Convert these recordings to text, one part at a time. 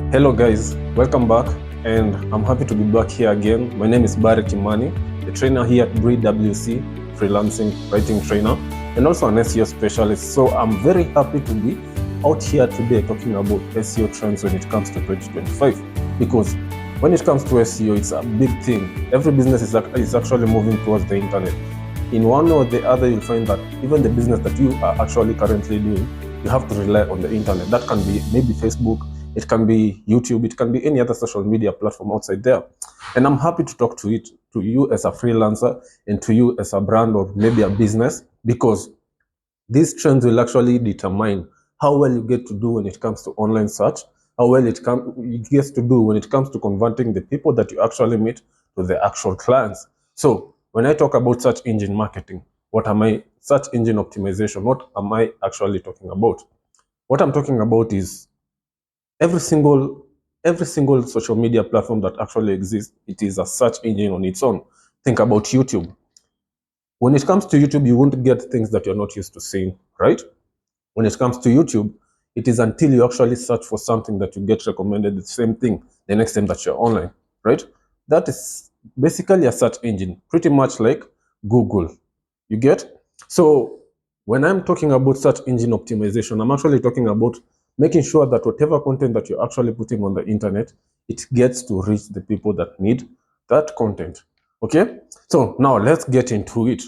Hello guys, welcome back, and I'm happy to be back here again. My name is Barry Kimani, a trainer here at WC, freelancing writing trainer, and also an SEO specialist. So I'm very happy to be out here today talking about SEO trends when it comes to 2025, because when it comes to SEO, it's a big thing. Every business is actually moving towards the internet. In one or the other, you'll find that even the business that you are actually currently doing, you have to rely on the internet. That can be maybe Facebook, it can be YouTube, it can be any other social media platform outside there. And I'm happy to talk to you as a freelancer and to you as a brand or maybe a business, because these trends will actually determine how well you get to do when it comes to online search, how well it gets to do when it comes to converting the people that you actually meet to the actual clients. So when I talk about search engine marketing, what am I? Search engine optimization, what am I actually talking about? What I'm talking about is every single social media platform that actually exists, it is a search engine on its own. Think about YouTube. When it comes to YouTube, you won't get things that you're not used to seeing, right? When it comes to YouTube, it is until you actually search for something that you get recommended the same thing the next time that you're online, right? That is basically a search engine, pretty much like Google. You get? So when I'm talking about search engine optimization, I'm actually talking about making sure that whatever content that you're actually putting on the internet, it gets to reach the people that need that content. Okay? So now let's get into it.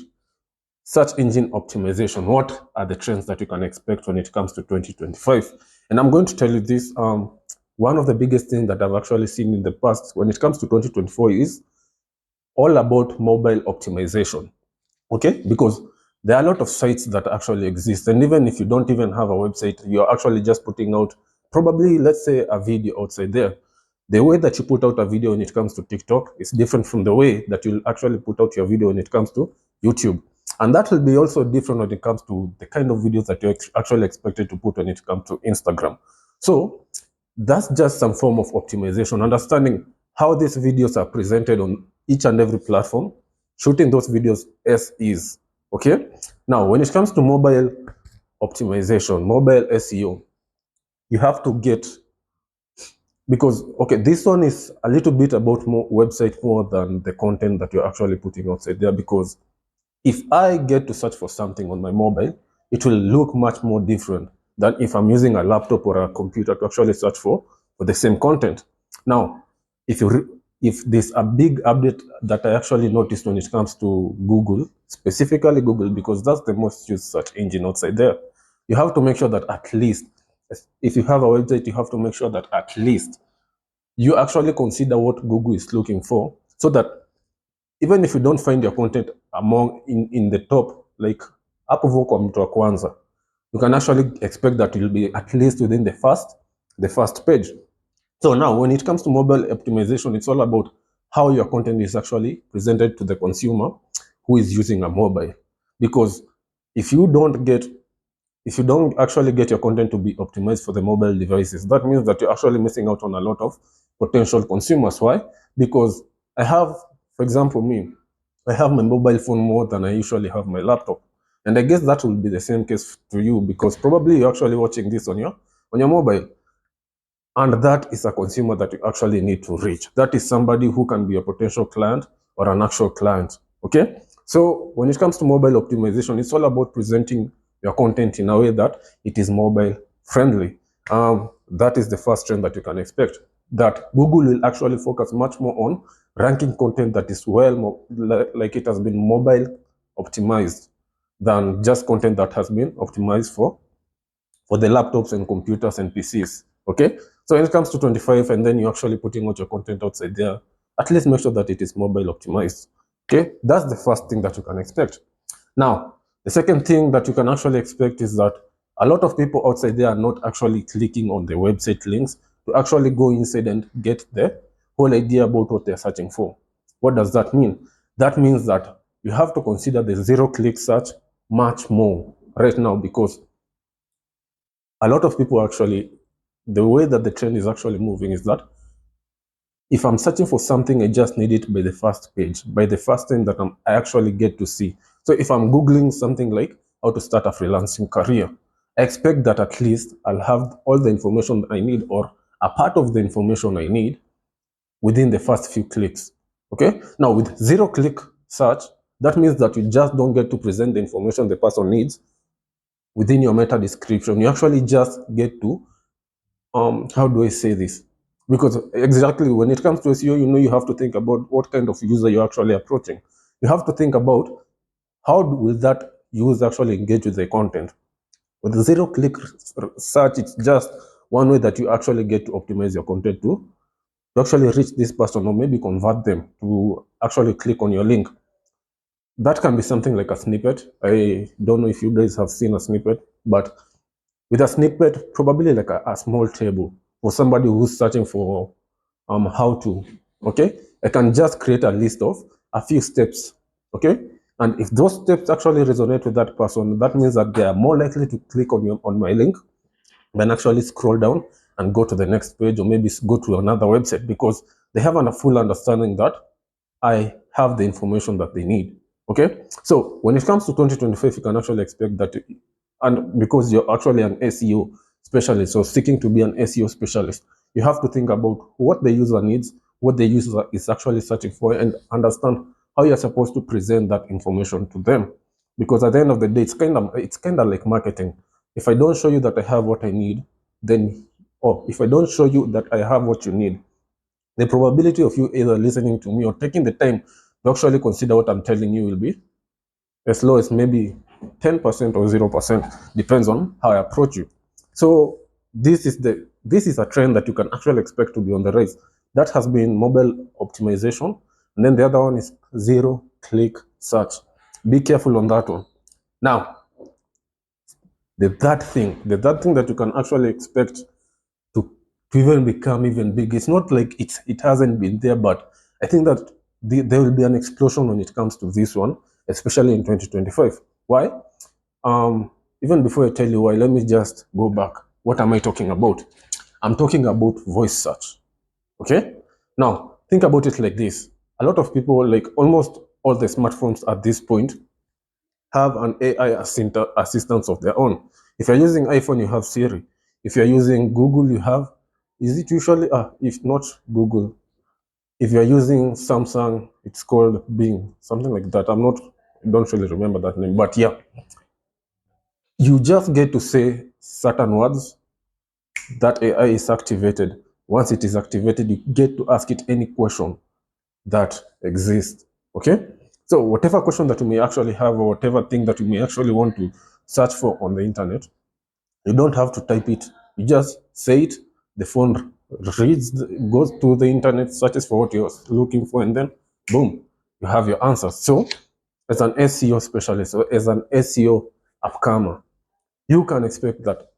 Search engine optimization. What are the trends that you can expect when it comes to 2025? And I'm going to tell you this. One of the biggest things that I've actually seen in the past when it comes to 2024 is all about mobile optimization. Okay, because there are a lot of sites that actually exist, and even if you don't even have a website, you're actually just putting out probably, let's say, a video outside there. The way that you put out a video when it comes to TikTok is different from the way that you'll actually put out your video when it comes to YouTube. And that will be also different when it comes to the kind of videos that you're actually expected to put when it comes to Instagram. So that's just some form of optimization, understanding how these videos are presented on each and every platform, shooting those videos as is. Okay. Now, when it comes to mobile optimization, mobile SEO, you have to get, because okay, this one is a little bit about more website more than the content that you're actually putting outside there. Because if I get to search for something on my mobile, it will look much more different than if I'm using a laptop or a computer to actually search for the same content. Now, if there's a big update that I actually noticed when it comes to Google, specifically Google, because that's the most used search engine outside there, you have to make sure that at least, if you have a website, you have to make sure that at least you actually consider what Google is looking for, so that even if you don't find your content among in the top, like hapo kwa mtu wa kwanza, you can actually expect that it will be at least within the first page. So now when it comes to mobile optimization, it's all about how your content is actually presented to the consumer who is using a mobile. Because if you don't actually get your content to be optimized for the mobile devices, that means that you're actually missing out on a lot of potential consumers. Why? Because I have, for example, me, I have my mobile phone more than I usually have my laptop. And I guess that will be the same case to you, because probably you're actually watching this on your mobile. And that is a consumer that you actually need to reach. That is somebody who can be a potential client or an actual client. Okay. So when it comes to mobile optimization, it's all about presenting your content in a way that it is mobile friendly. That is the first trend that you can expect. That Google will actually focus much more on ranking content that is like it has been mobile optimized, than just content that has been optimized for the laptops and computers and PCs. Okay. So when it comes to 25 and then you're actually putting out your content outside there, at least make sure that it is mobile optimized. Okay. That's the first thing that you can expect. Now, the second thing that you can actually expect is that a lot of people outside there are not actually clicking on the website links to actually go inside and get the whole idea about what they're searching for. What does that mean? That means that you have to consider the zero-click search much more right now, because a lot of people actually, the way that the trend is actually moving is that if I'm searching for something, I just need it by the first page, by the first thing that I actually get to see. So if I'm Googling something like how to start a freelancing career, I expect that at least I'll have all the information that I need, or a part of the information I need within the first few clicks. Okay? Now, with zero-click search, that means that you just don't get to present the information the person needs within your meta description. You actually just get to, how do I say this? Because exactly when it comes to SEO, you have to think about what kind of user you're actually approaching. You have to think about how will that user actually engage with the content. With the zero-click search, it's just one way that you actually get to optimize your content to actually reach this person, or maybe convert them to actually click on your link. That can be something like a snippet. I don't know if you guys have seen a snippet, but with a snippet, probably like a small table for somebody who's searching for how to. Okay, I can just create a list of a few steps. Okay, and if those steps actually resonate with that person, that means that they are more likely to click on my link than actually scroll down and go to the next page, or maybe go to another website, because they have a full understanding that I have the information that they need. Okay, so when it comes to 2025, you can actually expect that, and because you're actually an SEO specialist, or seeking to be an SEO specialist, you have to think about what the user needs, what the user is actually searching for, and understand how you're supposed to present that information to them. Because at the end of the day, it's kind of like marketing. If I don't show you that I have what I need, then, or if I don't show you that I have what you need, the probability of you either listening to me or taking the time to actually consider what I'm telling you will be as low as maybe 10% or 0%, depends on how I approach you. So this is a trend that you can actually expect to be on the rise. That has been mobile optimization, and then the other one is zero-click search. Be careful on that one. Now, the third thing that you can actually expect to even become even big. It's not like it hasn't been there, but I think that there will be an explosion when it comes to this one, especially in 2025. Why? Even before I tell you why, let me just go back. What am I talking about? I'm talking about voice search. Okay? Now, think about it like this. A lot of people, like almost all the smartphones at this point, have an AI assistant of their own. If you're using iPhone, you have Siri. If you're using Google, you have, is it usually, if not Google, if you're using Samsung, it's called Bing, something like that. I don't really remember that name, but yeah, you just get to say certain words, that AI is activated. Once it is activated, you get to ask it any question that exists. Okay? So whatever question that you may actually have, or whatever thing that you may actually want to search for on the internet, you don't have to type it. You just say it, the phone goes to the internet, searches for what you're looking for, and then boom, you have your answer. So as an SEO specialist, or as an SEO upcomer, you can expect that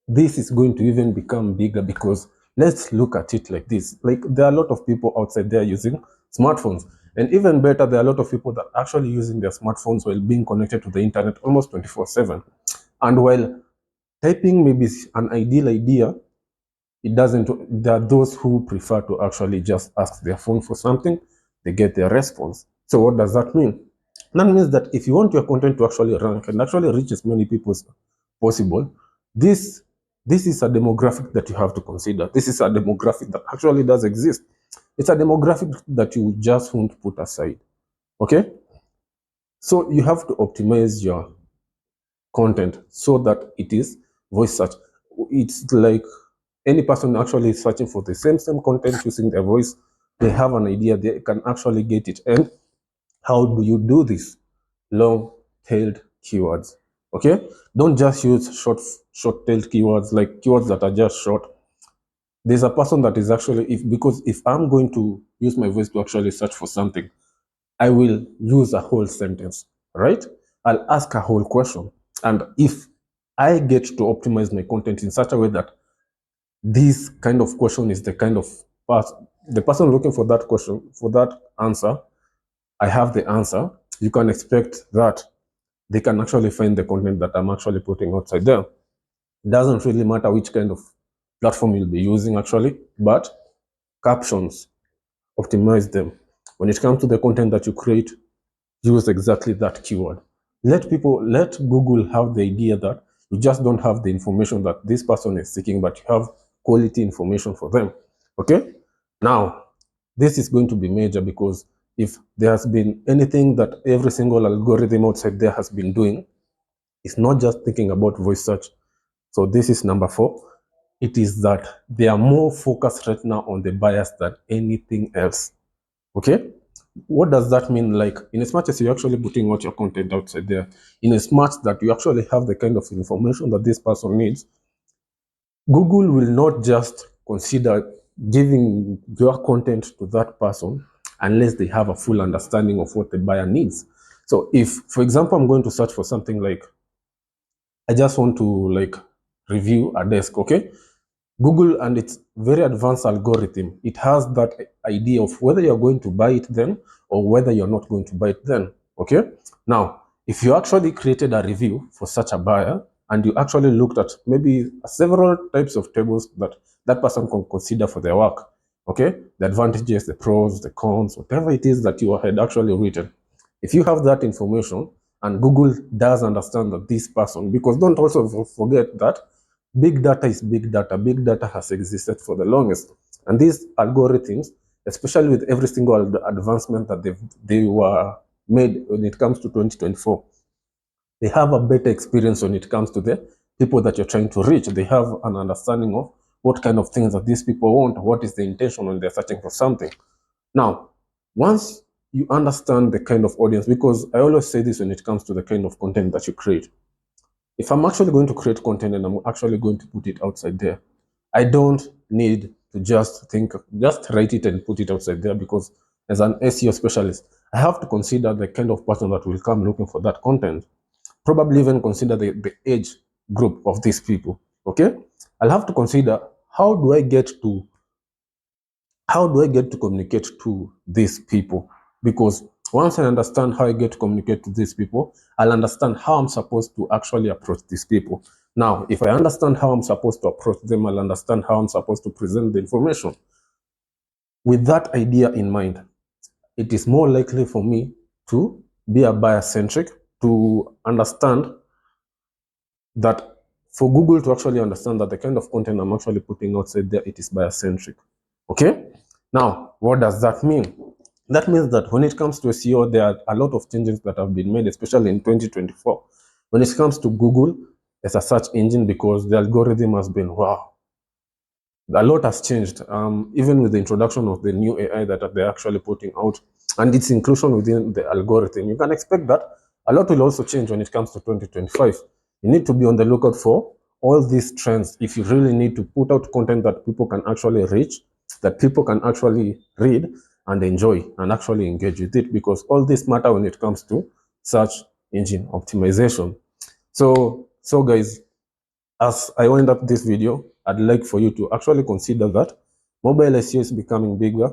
this is going to even become bigger, because let's look at it like this. Like, there are a lot of people outside there using smartphones, and even better, there are a lot of people that are actually using their smartphones while being connected to the internet almost 24/7. And while typing maybe is an ideal idea, it doesn't. There are those who prefer to actually just ask their phone for something, they get their response. So what does that mean? That means that if you want your content to actually rank and actually reach as many people as possible, this this is a demographic that you have to consider. This is a demographic that actually does exist. It's a demographic that you just won't put aside. Okay? So you have to optimize your content so that it is voice search. It's like any person actually searching for the same content using their voice, they have an idea, they can actually get it. And how do you do this? Long-tailed keywords. Okay, don't just use short-tailed keywords, like keywords that are just short. There's a person that is actually, because if I'm going to use my voice to actually search for something, I will use a whole sentence, right? I'll ask a whole question. And if I get to optimize my content in such a way that this kind of question is the kind of the person looking for that question, for that answer, I have the answer, you can expect that they can actually find the content that I'm actually putting outside there. It doesn't really matter which kind of platform you'll be using actually, but captions, optimize them. When it comes to the content that you create, use exactly that keyword. Let Google have the idea that you just don't have the information that this person is seeking, but you have quality information for them. Okay, now this is going to be major, because if there has been anything that every single algorithm outside there has been doing, it's not just thinking about voice search. So this is number 4. It is that they are more focused right now on the buyers than anything else. Okay, what does that mean? Like, in as much as you're actually putting out your content outside there, in as much that you actually have the kind of information that this person needs, Google will not just consider giving your content to that person unless they have a full understanding of what the buyer needs. So if, for example, I'm going to search for something like, I just want to like review a desk, okay? Google and its very advanced algorithm, it has that idea of whether you're going to buy it then or whether you're not going to buy it then, okay? Now, if you actually created a review for such a buyer and you actually looked at maybe several types of tables that that person can consider for their work, okay? The advantages, the pros, the cons, whatever it is that you had actually written. If you have that information and Google does understand that this person, because don't also forget that big data is big data. Big data has existed for the longest. And these algorithms, especially with every single advancement that they were made when it comes to 2024, they have a better experience when it comes to the people that you're trying to reach. They have an understanding of what kind of things that these people want, what is the intention when they're searching for something. Now, once you understand the kind of audience, because I always say this when it comes to the kind of content that you create. If I'm actually going to create content and I'm actually going to put it outside there, I don't need to just write it and put it outside there, because as an SEO specialist, I have to consider the kind of person that will come looking for that content. Probably even consider the age group of these people, okay? I'll have to consider how do I get to communicate to these people, because once I understand how I get to communicate to these people, I'll understand how I'm supposed to actually approach these people. Now, if I understand how I'm supposed to approach them, I'll understand how I'm supposed to present the information. With that idea in mind, it is more likely for me to be a buyer-centric, to understand that for Google to actually understand that the kind of content I'm actually putting outside there, it is buyer-centric. Okay? Now, what does that mean? That means that when it comes to SEO, there are a lot of changes that have been made, especially in 2024. When it comes to Google as a search engine, because the algorithm has been, wow, a lot has changed. Even with the introduction of the new AI that they're actually putting out and its inclusion within the algorithm, you can expect that a lot will also change when it comes to 2025. You need to be on the lookout for all these trends if you really need to put out content that people can actually reach, that people can actually read and enjoy and actually engage with it, because all this matter when it comes to search engine optimization. So guys, as I wind up this video, I'd like for you to actually consider that mobile SEO is becoming bigger.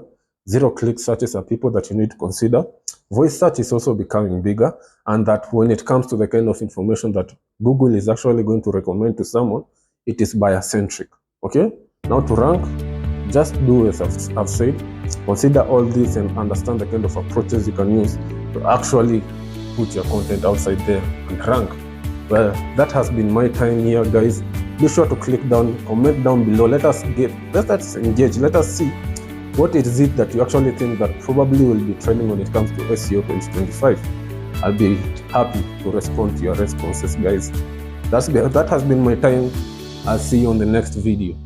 Zero-click searches are people that you need to consider. Voice search is also becoming bigger, and that when it comes to the kind of information that Google is actually going to recommend to someone, it is buyer-centric. Okay? Now to rank, just do as I've said. Consider all this and understand the kind of approaches you can use to actually put your content outside there and rank. Well, that has been my time here, guys. Be sure to click down, comment down below. Let us engage. Let us see what is it that you actually think that probably will be trending when it comes to SEO 2025. I'll be happy to respond to your responses, guys. That has been my time. I'll see you on the next video.